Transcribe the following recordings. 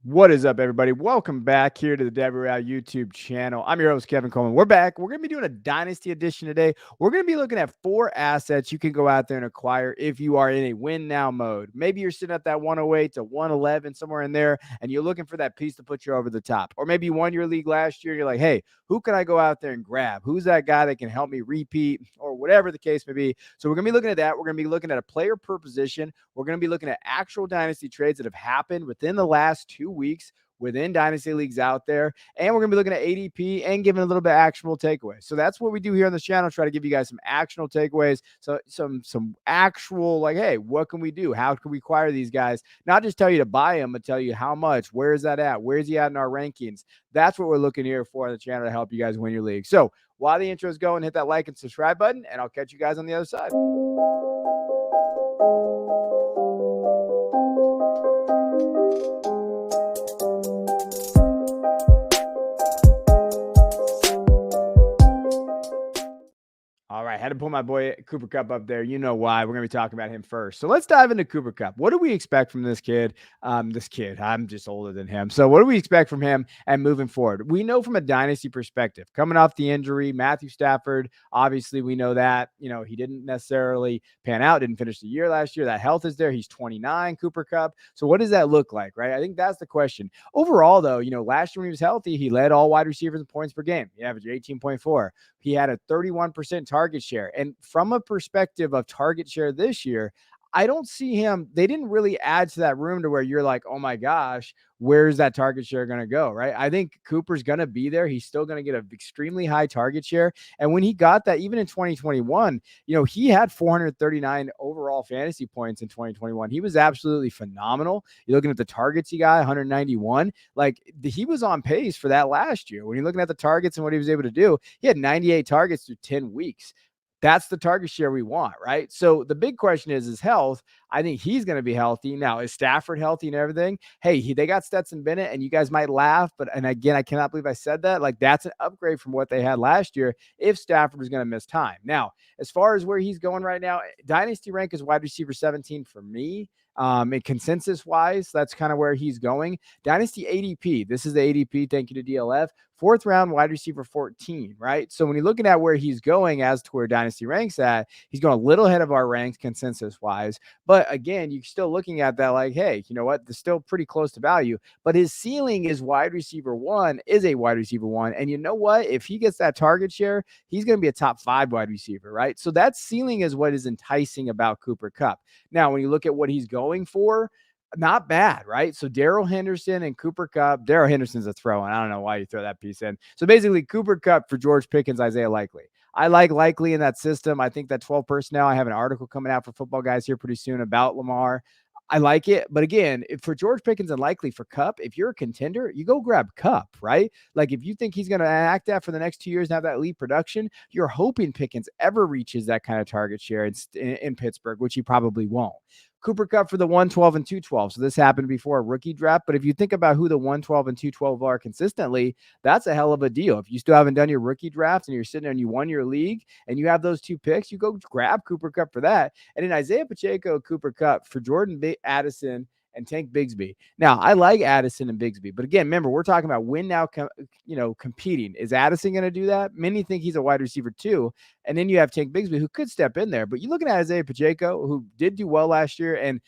What is up, everybody? Welcome back here to the Dabby Row YouTube channel. I'm your host, Kevin Coleman. We're back. We're going to be doing a Dynasty edition today. We're going to be looking at 4 assets you can go out there and acquire if you are in a win now mode. Maybe you're sitting at that 108 to 111, somewhere in there, and you're looking for that piece to put you over the top. Or maybe you won your league last year and you're like, hey, who can I go out there and grab? Who's that guy that can help me repeat, or whatever the case may be? So we're going to be looking at that. We're going to be looking at a player per position. We're going to be looking at actual Dynasty trades that have happened within the last 2 weeks within dynasty leagues out there. And we're going to be looking at ADP and giving a little bit of actionable takeaways. So that's what we do here on this channel. Try to give you guys some actionable takeaways. So some actual, like, hey, what can we do? How can we acquire these guys? Not just tell you to buy them, but tell you how much, where is that at? Where's he at in our rankings? That's what we're looking here for on the channel to help you guys win your league. So while the intro is going, hit that like and subscribe button, and I'll catch you guys on the other side. All right, had to pull my boy Cooper Kupp up there. You know why. We're going to be talking about him first. So let's dive into Cooper Kupp. What do we expect from this kid? I'm just older than him. So what do we expect from him and moving forward? We know from a dynasty perspective, coming off the injury, Matthew Stafford, obviously we know that, he didn't necessarily pan out, didn't finish the year last year. That health is there. He's 29, Cooper Kupp. So what does that look like, right? I think that's the question. Overall, though, last year when he was healthy, he led all wide receivers in points per game. He averaged 18.4. He had a 31% target share. And from a perspective of target share this year, I don't see him. They didn't really add to that room to where you're like, oh my gosh, where's that target share going to go? Right. I think Cooper's going to be there. He's still going to get an extremely high target share. And when he got that, even in 2021, he had 439 overall fantasy points in 2021. He was absolutely phenomenal. You're looking at the targets he got, 191. Like, he was on pace for that last year. When you're looking at the targets and what he was able to do, he had 98 targets through 10 weeks. That's the target share we want, right? So the big question is his health. I think he's going to be healthy. Now, is Stafford healthy and everything? Hey, they got Stetson Bennett, and you guys might laugh, and again, I cannot believe I said that. Like, that's an upgrade from what they had last year if Stafford was going to miss time. Now, as far as where he's going right now, Dynasty rank is wide receiver 17 for me. And consensus wise, that's kind of where he's going. Dynasty ADP, this is the ADP. Thank you to DLF. 4th round wide receiver 14, right? So when you're looking at where he's going as to where Dynasty ranks at, he's going a little ahead of our ranks consensus wise. But again, you're still looking at that like, hey, you know what? They're still pretty close to value. But his ceiling is wide receiver 1, is a wide receiver 1. And you know what? If he gets that target share, he's going to be a top 5 wide receiver, right? So that ceiling is what is enticing about Cooper Kupp. Now, when you look at what he's going for, not bad, right? So Darrell Henderson and Cooper Kupp. Darrell Henderson's a throw in. I don't know why you throw that piece in. So basically, Cooper Kupp for George Pickens, Isaiah Likely. I like Likely in that system. I think that 12 personnel. I have an article coming out for Football Guys here pretty soon about Lamar. I like it. But again, for George Pickens and Likely for Kupp, if you're a contender, you go grab Kupp, right? Like, if you think he's going to act that for the next 2 years and have that elite production, you're hoping Pickens ever reaches that kind of target share in Pittsburgh, which he probably won't. Cooper Kupp for the 112 and 212. So this happened before a rookie draft. But if you think about who the 112 and 212 are consistently, that's a hell of a deal. If you still haven't done your rookie draft and you're sitting there and you won your league and you have those 2 picks, you go grab Cooper Kupp for that. And then Isaiah Pacheco, Cooper Kupp for Jordan Addison and Tank Bigsby. Now, I like Addison and Bigsby, but again, remember, we're talking about win now, competing. Is Addison going to do that? Many think he's a wide receiver too. And then you have Tank Bigsby, who could step in there. But you're looking at Isaiah Pacheco, who did do well last year. And,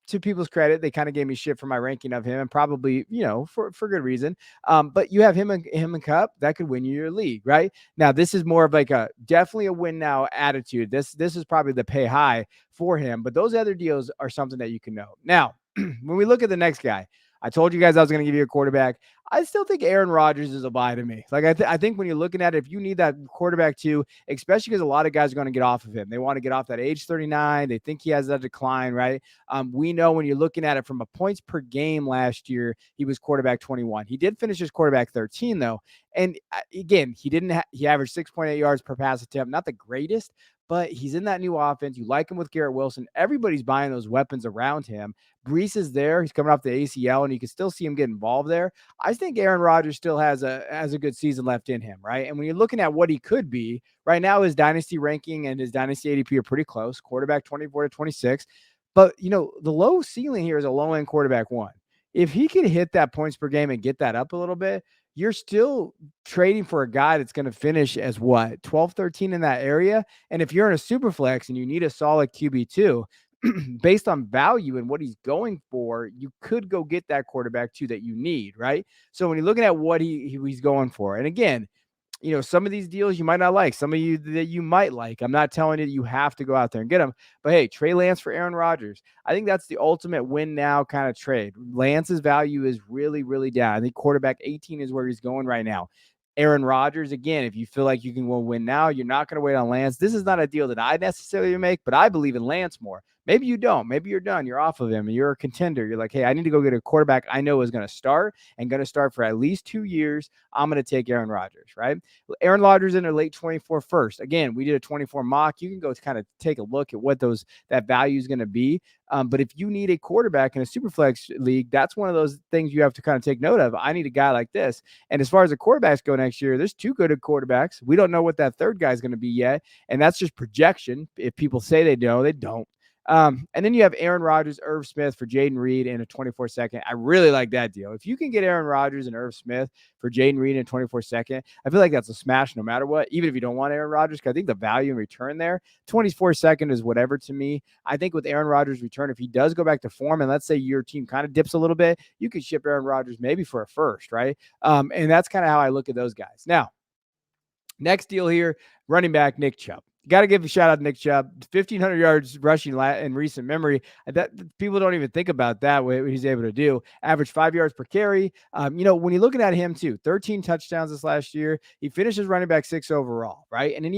to people's credit, they kind of gave me shit for my ranking of him, and probably, for good reason. But you have him and Kupp that could win you your league, right? Now, this is more of like definitely a win now attitude. This is probably the pay high for him, but those other deals are something that you can know. Now, when we look at the next guy, I told you guys I was going to give you a quarterback. I still think Aaron Rodgers is a buy to me. Like, I think when you're looking at it, if you need that quarterback too, especially because a lot of guys are going to get off of him. They want to get off that age 39. They think he has that decline, right? We know when you're looking at it from a points per game last year, he was quarterback 21. He did finish as quarterback 13 though. And again, he averaged 6.8 yards per pass attempt. Not the greatest, but he's in that new offense. You like him with Garrett Wilson. Everybody's buying those weapons around him. Brees is there. He's coming off the ACL, and you can still see him get involved there. I think Aaron Rodgers still has a good season left in him, right? And when you're looking at what he could be, right now his dynasty ranking and his dynasty ADP are pretty close. Quarterback 24 to 26. But, the low ceiling here is a low-end quarterback 1. if he can hit that points per game and get that up a little bit, you're still trading for a guy that's going to finish as what, 12, 13 in that area. And if you're in a super flex and you need a solid QB2, based on value and what he's going for, you could go get that quarterback too that you need, right? So when you're looking at what he's going for, and again, some of these deals you might not like, some of you that you might like. I'm not telling you that you have to go out there and get them, but hey, Trey Lance for Aaron Rodgers. I think that's the ultimate win now kind of trade. Lance's value is really, really down. I think quarterback 18 is where he's going right now. Aaron Rodgers, again, if you feel like you can go win now, you're not going to wait on Lance. This is not a deal that I necessarily make, but I believe in Lance more. Maybe you don't. Maybe you're done. You're off of him and you're a contender. You're like, hey, I need to go get a quarterback I know is going to start and going to start for at least 2 years. I'm going to take Aaron Rodgers, right? Aaron Rodgers in a late 24 first. Again, we did a 24 mock. You can go kind of take a look at what that value is going to be. But if you need a quarterback in a super flex league, that's one of those things you have to kind of take note of. I need a guy like this. And as far as the quarterbacks go next year, there's 2 good quarterbacks. We don't know what that third guy is going to be yet. And that's just projection. If people say they know, they don't. And then you have Aaron Rodgers, Irv Smith for Jaden Reed in a 24-second. I really like that deal. If you can get Aaron Rodgers and Irv Smith for Jaden Reed in a 24-second, I feel like that's a smash no matter what, even if you don't want Aaron Rodgers, because I think the value in return there, 24-second is whatever to me. I think with Aaron Rodgers' return, if he does go back to form, and let's say your team kind of dips a little bit, you could ship Aaron Rodgers maybe for a first, right? And that's kind of how I look at those guys. Now, next deal here, running back Nick Chubb. Got to give a shout out to Nick Chubb. 1,500 yards rushing in recent memory. That people don't even think about that, what he's able to do. Average 5 yards per carry. When you're looking at him too, 13 touchdowns this last year. He finished as running back 6 overall, right? And then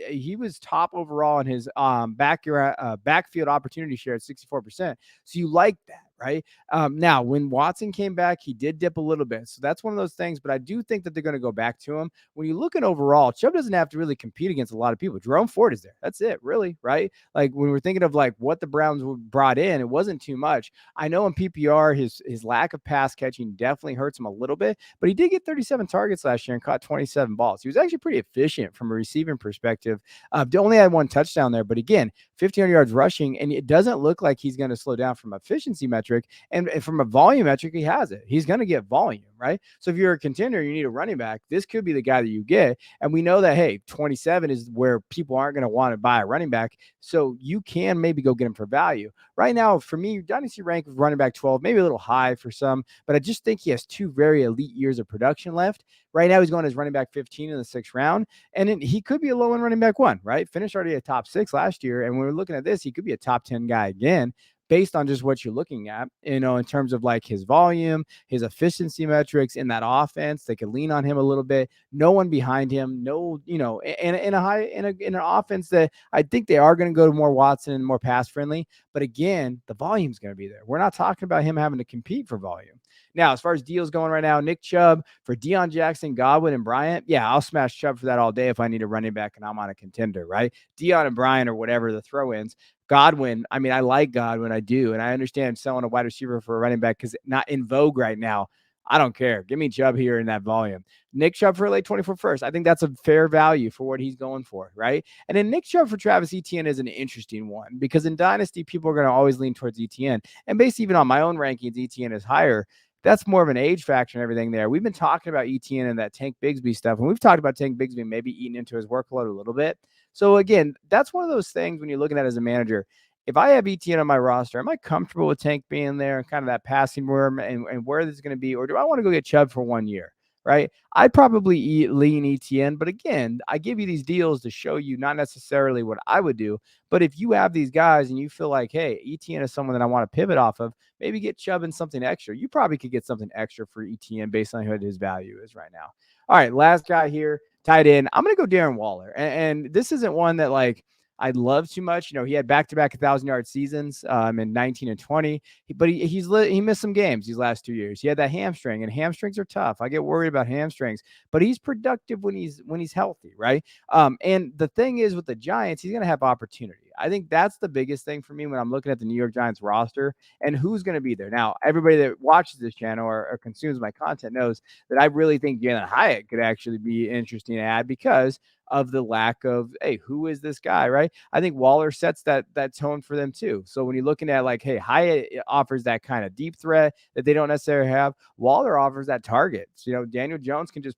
he was top overall in his backfield opportunity share at 64%. So you like that, right? Now, when Watson came back, he did dip a little bit. So that's one of those things, but I do think that they're going to go back to him. When you look at overall, Chubb doesn't have to really compete against a lot of people. Jerome Ford is there. That's it, really, right? Like when we're thinking of like what the Browns brought in, it wasn't too much. I know in PPR, his lack of pass catching definitely hurts him a little bit, but he did get 37 targets last year and caught 27 balls. He was actually pretty efficient from a receiving perspective. Only had 1 touchdown there, but again, 1,500 yards rushing, and it doesn't look like he's going to slow down from efficiency metric. And from a volume metric, he has it. He's going to get volume, right? So if you're a contender, you need a running back. This could be the guy that you get. And we know that, hey, 27 is where people aren't going to want to buy a running back. So you can maybe go get him for value. Right now, for me, Dynasty rank of running back 12, maybe a little high for some, but I just think he has 2 very elite years of production left. Right now, he's going as running back 15 in the 6th round. And then he could be a low end running back 1, right? Finished already a top 6 last year. And when we're looking at this, he could be a top 10 guy again, based on just what you're looking at, in terms of like his volume, his efficiency metrics in that offense. They could lean on him a little bit. No one behind him. No, in an offense that I think they are going to go to more Watson and more pass friendly. But again, the volume's going to be there. We're not talking about him having to compete for volume. Now, as far as deals going right now, Nick Chubb for Deion Jackson, Godwin, and Bryant. Yeah, I'll smash Chubb for that all day if I need a running back and I'm on a contender, right? Deion and Bryant or whatever the throw-ins. Godwin, I mean, I like Godwin, I do. And I understand selling a wide receiver for a running back because not in vogue right now. I don't care. Give me Chubb here in that volume. Nick Chubb for late 24 first. I think that's a fair value for what he's going for, right? And then Nick Chubb for Travis Etienne is an interesting one because in Dynasty, people are going to always lean towards Etienne. And based even on my own rankings, Etienne is higher. That's more of an age factor and everything there. We've been talking about Etienne and that Tank Bigsby stuff, and we've talked about Tank Bigsby maybe eating into his workload a little bit. So again, that's one of those things when you're looking at it as a manager. If I have Etienne on my roster, am I comfortable with Tank being there and kind of that passing room and where this is going to be? Or do I want to go get Chubb for 1 year, right? I'd probably lean Etienne. But again, I give you these deals to show you not necessarily what I would do. But if you have these guys and you feel like, hey, Etienne is someone that I want to pivot off of, maybe get Chubb in something extra. You probably could get something extra for Etienne based on what his value is right now. All right, last guy here, tight end. I'm going to go Darren Waller. And this isn't one that like I love too much. He had back-to-back 1,000-yard seasons in 19 and 20, but he missed some games these last 2 years. He had that hamstring, and hamstrings are tough. I get worried about hamstrings, but he's productive when he's healthy, right? And the thing is with the Giants, he's going to have opportunity. I think that's the biggest thing for me when I'm looking at the New York Giants roster and who's going to be there. Now, everybody that watches this channel or consumes my content knows that I really think Jalen Hyatt could actually be interesting to add because of the lack of, hey, who is this guy, right? I think Waller sets that tone for them too. So when you're looking at like, hey, Hyatt offers that kind of deep threat that they don't necessarily have. Waller offers that targets. Daniel Jones can just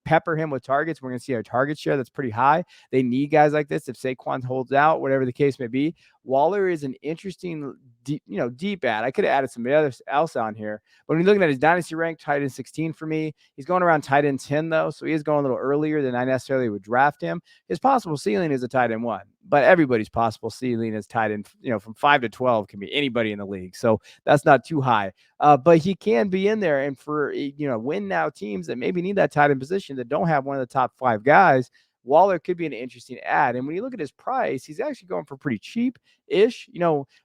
pepper him with targets. We're going to see a target share that's pretty high. They need guys like this if Saquon holds out, whatever the case may be. Waller is an interesting, deep ad. I could have added somebody else on here, but when you're looking at his dynasty rank, tight end 16 for me. He's going around tight end 10 though, so he is going a little earlier than I necessarily would draft him. His possible ceiling is a tight end 1, but everybody's possible ceiling is tight end, from 5 to 12 can be anybody in the league, so that's not too high. But he can be in there, and for win now teams that maybe need that tight end position that don't have one of the top 5 guys, Waller could be an interesting ad. And when you look at his price, he's actually going for pretty cheap-ish.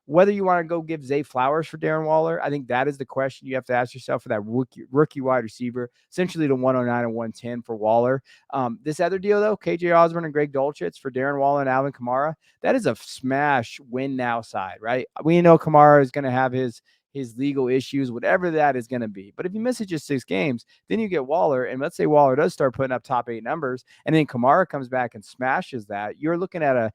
Whether you want to go give Zay Flowers for Darren Waller, I think that is the question you have to ask yourself for that rookie wide receiver, essentially the 109 and 110 for Waller. This other deal, though, KJ Osborne and Greg Dulcich for Darren Waller and Alvin Kamara, that is a smash win now side, right? We know Kamara is going to have his legal issues, whatever that is going to be. But if he misses just 6 games, then you get Waller. And let's say Waller does start putting up top 8 numbers, and then Kamara comes back and smashes that. You're looking at a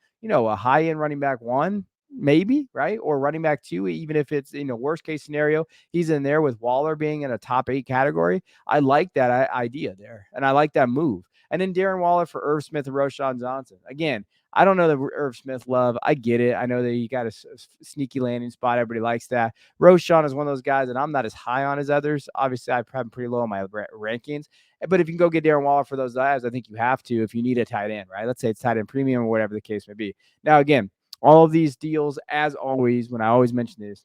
high-end running back 1, maybe, right? Or running back 2, even if it's, worst case scenario, he's in there with Waller being in a top 8 category. I like that idea there. And I like that move. And then Darren Waller for Irv Smith and Roschon Johnson. Again, I don't know the Irv Smith love. I get it. I know that he got a sneaky landing spot. Everybody likes that. Roschon is one of those guys that I'm not as high on as others. Obviously, I have him pretty low on my rankings. But if you can go get Darren Waller for those guys, I think you have to if you need a tight end, right? Let's say it's tight end premium or whatever the case may be. Now, again, all of these deals, as always, when I always mention this,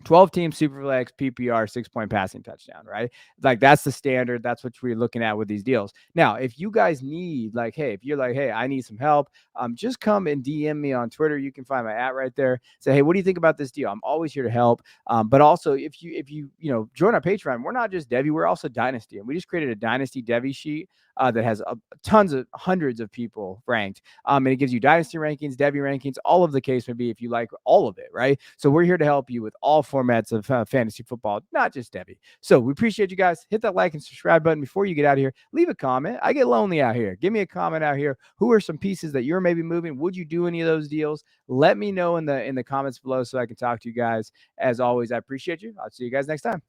12-team Superflex PPR 6-point passing touchdown, right? Like that's the standard. That's what we're looking at with these deals. Now, if you guys need if you're like, hey, I need some help, just come and DM me on Twitter. You can find my @ right there. Say, hey, what do you think about this deal? I'm always here to help. But also, if you join our Patreon, we're not just Devy, we're also Dynasty, and we just created a Dynasty Devy sheet that has hundreds of people ranked. And it gives you dynasty rankings, Devy rankings, all of the case may be if you like all of it, right? So we're here to help you with all formats of fantasy football, not just Devy. So we appreciate you guys. Hit that like and subscribe button before you get out of here. Leave a comment. I get lonely out here. Give me a comment out here. Who are some pieces that you're maybe moving? Would you do any of those deals? Let me know in the comments below so I can talk to you guys. As always, I appreciate you. I'll see you guys next time.